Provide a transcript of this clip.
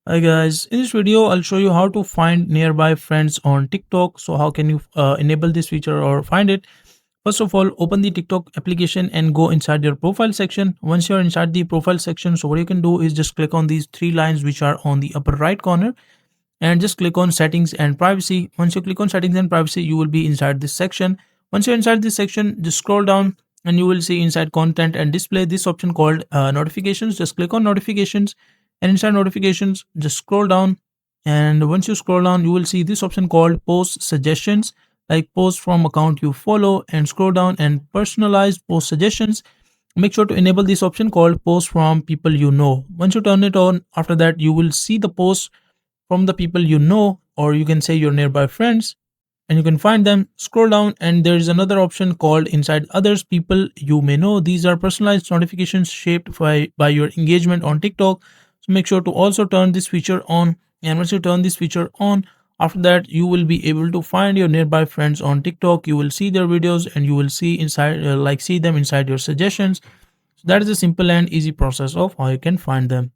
Hi guys, in this video I'll show you how to find nearby friends on TikTok. So how can you enable this feature or find it? First of all, open the TikTok application and go inside your profile section. Once you're inside the profile section, so what you can do is just click on these three lines which are on the upper right corner and just click on settings and privacy. Once you click on settings and privacy, you will be inside this section. Once you're inside this section, just scroll down and you will see inside content and display this option called notifications. Just click on notifications, and inside notifications just scroll down, and once you scroll down you will see this option called post suggestions, like post from account you follow, and scroll down and personalized post suggestions. Make sure to enable this option called post from people you know. Once you turn it on, after that you will see the posts from the people you know, or you can say your nearby friends, and you can find them. Scroll down and there is another option called inside others, people you may know. These are personalized notifications shaped by your engagement on TikTok. So make sure to also turn this feature on, and once you turn this feature on, after that you will be able to find your nearby friends on TikTok. You will see their videos and you will see inside see them inside your suggestions. So that is a simple and easy process of how you can find them.